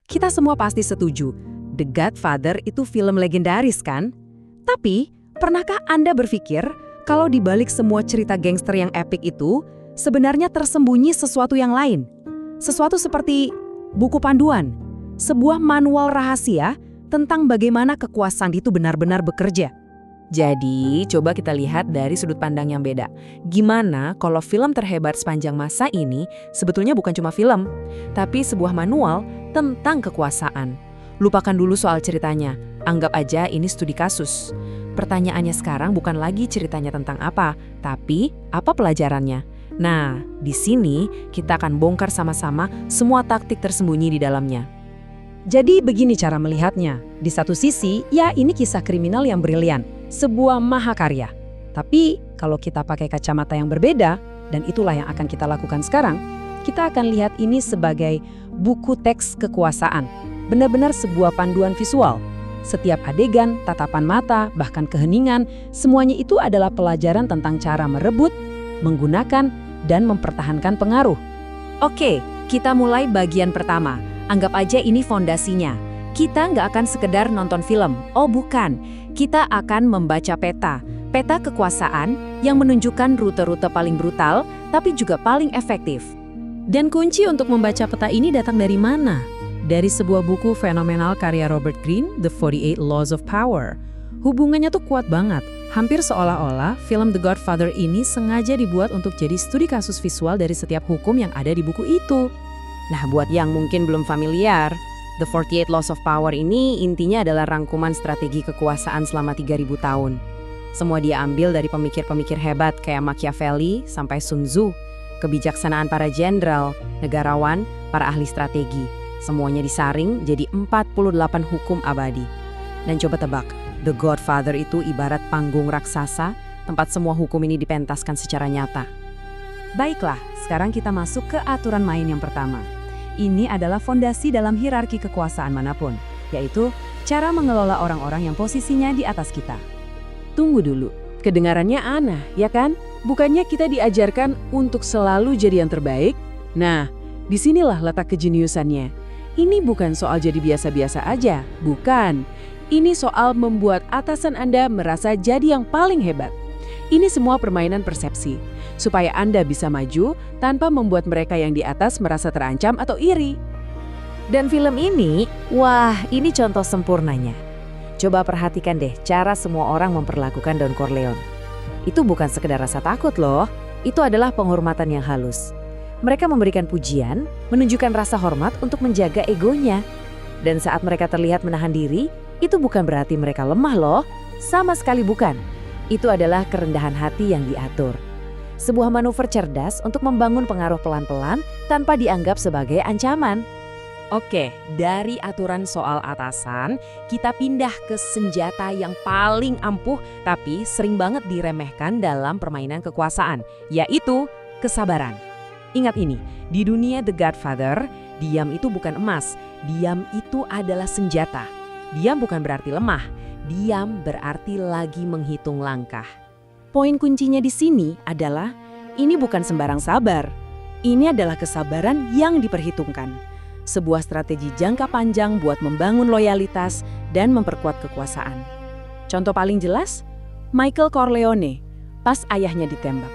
Kita semua pasti setuju, The Godfather itu film legendaris kan? Tapi, pernahkah Anda berpikir kalau di balik semua cerita gangster yang epik itu, sebenarnya tersembunyi sesuatu yang lain? Sesuatu seperti buku panduan, sebuah manual rahasia tentang bagaimana kekuasaan itu benar-benar bekerja. Jadi, coba kita lihat dari sudut pandang yang beda. Gimana kalau film terhebat sepanjang masa ini sebetulnya bukan cuma film, tapi sebuah manual tentang kekuasaan. Lupakan dulu soal ceritanya, anggap aja ini studi kasus. Pertanyaannya sekarang bukan lagi ceritanya tentang apa, tapi apa pelajarannya. Nah, di sini kita akan bongkar sama-sama semua taktik tersembunyi di dalamnya. Jadi begini cara melihatnya. Di satu sisi, ya ini kisah kriminal yang brilian, sebuah mahakarya. Tapi kalau kita pakai kacamata yang berbeda, dan itulah yang akan kita lakukan sekarang, kita akan lihat ini sebagai buku teks kekuasaan. Benar-benar sebuah panduan visual. Setiap adegan, tatapan mata, bahkan keheningan, semuanya itu adalah pelajaran tentang cara merebut, menggunakan, dan mempertahankan pengaruh. Oke, kita mulai bagian pertama. Anggap aja ini fondasinya. Kita nggak akan sekedar nonton film. Oh bukan, kita akan membaca peta. Peta kekuasaan yang menunjukkan rute-rute paling brutal, tapi juga paling efektif. Dan kunci untuk membaca peta ini datang dari mana? Dari sebuah buku fenomenal karya Robert Greene, The 48 Laws of Power. Hubungannya tuh kuat banget. Hampir seolah-olah film The Godfather ini sengaja dibuat untuk jadi studi kasus visual dari setiap hukum yang ada di buku itu. Nah, buat yang mungkin belum familiar, The 48 Laws of Power ini intinya adalah rangkuman strategi kekuasaan selama 3.000 tahun. Semua dia ambil dari pemikir-pemikir hebat kayak Machiavelli sampai Sun Tzu, kebijaksanaan para jenderal, negarawan, para ahli strategi. Semuanya disaring jadi 48 hukum abadi. Dan coba tebak, The Godfather itu ibarat panggung raksasa, tempat semua hukum ini dipentaskan secara nyata. Baiklah, sekarang kita masuk ke aturan main yang pertama. Ini adalah fondasi dalam hierarki kekuasaan manapun, yaitu cara mengelola orang-orang yang posisinya di atas kita. Tunggu dulu, kedengarannya aneh, ya kan? Bukannya kita diajarkan untuk selalu jadi yang terbaik? Nah, disinilah letak kejeniusannya. Ini bukan soal jadi biasa-biasa aja, bukan. Ini soal membuat atasan Anda merasa jadi yang paling hebat. Ini semua permainan persepsi, supaya Anda bisa maju tanpa membuat mereka yang di atas merasa terancam atau iri. Dan film ini, wah ini contoh sempurnanya. Coba perhatikan deh cara semua orang memperlakukan Don Corleone. Itu bukan sekedar rasa takut loh, itu adalah penghormatan yang halus. Mereka memberikan pujian, menunjukkan rasa hormat untuk menjaga egonya. Dan saat mereka terlihat menahan diri, itu bukan berarti mereka lemah loh, sama sekali bukan. Itu adalah kerendahan hati yang diatur. Sebuah manuver cerdas untuk membangun pengaruh pelan-pelan tanpa dianggap sebagai ancaman. Oke, dari aturan soal atasan, kita pindah ke senjata yang paling ampuh tapi sering banget diremehkan dalam permainan kekuasaan, yaitu kesabaran. Ingat ini, di dunia The Godfather, diam itu bukan emas, diam itu adalah senjata. Diam bukan berarti lemah, diam berarti lagi menghitung langkah. Poin kuncinya di sini adalah, ini bukan sembarang sabar. Ini adalah kesabaran yang diperhitungkan. Sebuah strategi jangka panjang buat membangun loyalitas dan memperkuat kekuasaan. Contoh paling jelas, Michael Corleone, pas ayahnya ditembak.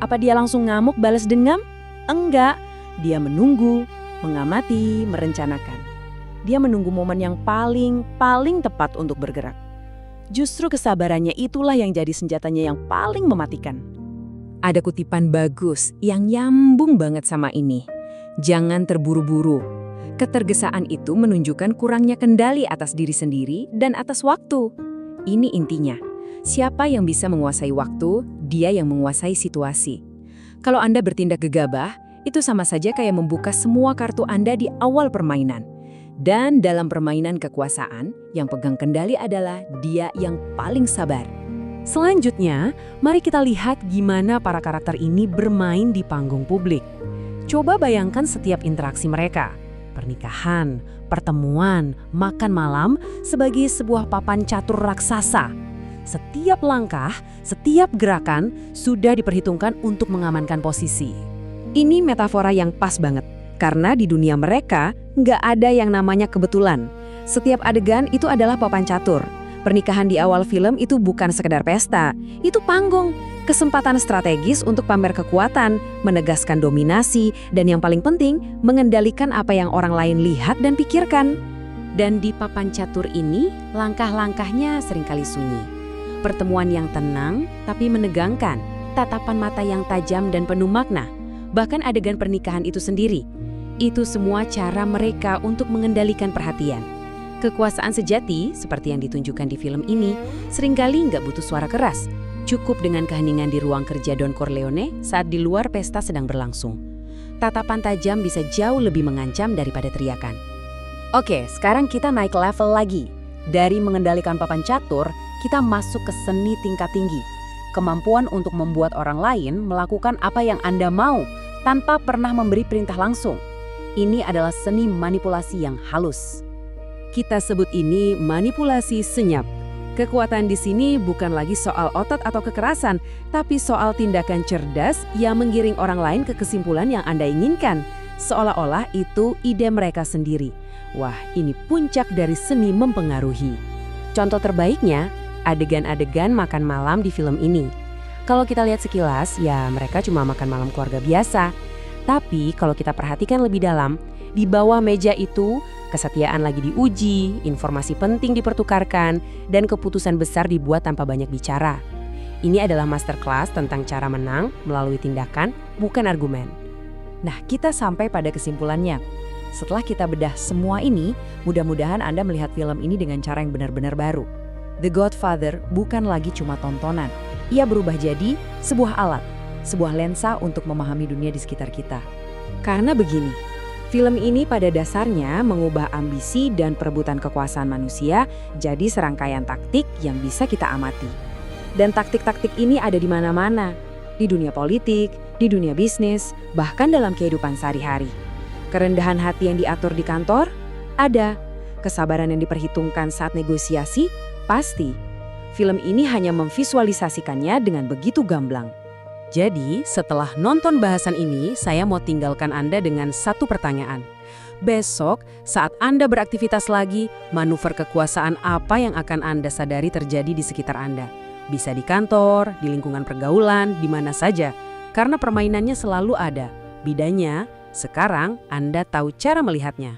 Apa dia langsung ngamuk balas dendam? Enggak, dia menunggu, mengamati, merencanakan. Dia menunggu momen yang paling tepat untuk bergerak. Justru kesabarannya itulah yang jadi senjatanya yang paling mematikan. Ada kutipan bagus yang nyambung banget sama ini. Jangan terburu-buru. Ketergesaan itu menunjukkan kurangnya kendali atas diri sendiri dan atas waktu. Ini intinya. Siapa yang bisa menguasai waktu, dia yang menguasai situasi. Kalau Anda bertindak gegabah, itu sama saja kayak membuka semua kartu Anda di awal permainan. Dan dalam permainan kekuasaan, yang pegang kendali adalah dia yang paling sabar. Selanjutnya, mari kita lihat gimana para karakter ini bermain di panggung publik. Coba bayangkan setiap interaksi mereka. Pernikahan, pertemuan, makan malam sebagai sebuah papan catur raksasa. Setiap langkah, setiap gerakan sudah diperhitungkan untuk mengamankan posisi. Ini metafora yang pas banget. Karena di dunia mereka, nggak ada yang namanya kebetulan. Setiap adegan itu adalah papan catur. Pernikahan di awal film itu bukan sekedar pesta, itu panggung. Kesempatan strategis untuk pamer kekuatan, menegaskan dominasi, dan yang paling penting, mengendalikan apa yang orang lain lihat dan pikirkan. Dan di papan catur ini, langkah-langkahnya seringkali sunyi. Pertemuan yang tenang, tapi menegangkan. Tatapan mata yang tajam dan penuh makna. Bahkan adegan pernikahan itu sendiri. Itu semua cara mereka untuk mengendalikan perhatian. Kekuasaan sejati, seperti yang ditunjukkan di film ini, seringkali nggak butuh suara keras. Cukup dengan keheningan di ruang kerja Don Corleone saat di luar pesta sedang berlangsung. Tatapan tajam bisa jauh lebih mengancam daripada teriakan. Oke, sekarang kita naik level lagi. Dari mengendalikan papan catur, kita masuk ke seni tingkat tinggi. Kemampuan untuk membuat orang lain melakukan apa yang Anda mau tanpa pernah memberi perintah langsung. Ini adalah seni manipulasi yang halus. Kita sebut ini manipulasi senyap. Kekuatan di sini bukan lagi soal otot atau kekerasan, tapi soal tindakan cerdas yang menggiring orang lain ke kesimpulan yang Anda inginkan. Seolah-olah itu ide mereka sendiri. Wah, ini puncak dari seni mempengaruhi. Contoh terbaiknya, adegan-adegan makan malam di film ini. Kalau kita lihat sekilas, ya mereka cuma makan malam keluarga biasa. Tapi kalau kita perhatikan lebih dalam, di bawah meja itu, kesetiaan lagi diuji, informasi penting dipertukarkan, dan keputusan besar dibuat tanpa banyak bicara. Ini adalah masterclass tentang cara menang melalui tindakan, bukan argumen. Nah, kita sampai pada kesimpulannya. Setelah kita bedah semua ini, mudah-mudahan Anda melihat film ini dengan cara yang benar-benar baru. The Godfather bukan lagi cuma tontonan. Ia berubah jadi sebuah alat, sebuah lensa untuk memahami dunia di sekitar kita. Karena begini, film ini pada dasarnya mengubah ambisi dan perebutan kekuasaan manusia jadi serangkaian taktik yang bisa kita amati. Dan taktik-taktik ini ada di mana-mana, di dunia politik, di dunia bisnis, bahkan dalam kehidupan sehari-hari. Kerendahan hati yang diatur di kantor? Ada. Kesabaran yang diperhitungkan saat negosiasi? Pasti. Film ini hanya memvisualisasikannya dengan begitu gamblang. Jadi, setelah nonton bahasan ini, saya mau tinggalkan Anda dengan satu pertanyaan. Besok, saat Anda beraktivitas lagi, manuver kekuasaan apa yang akan Anda sadari terjadi di sekitar Anda? Bisa di kantor, di lingkungan pergaulan, di mana saja. Karena permainannya selalu ada. Bedanya, sekarang Anda tahu cara melihatnya.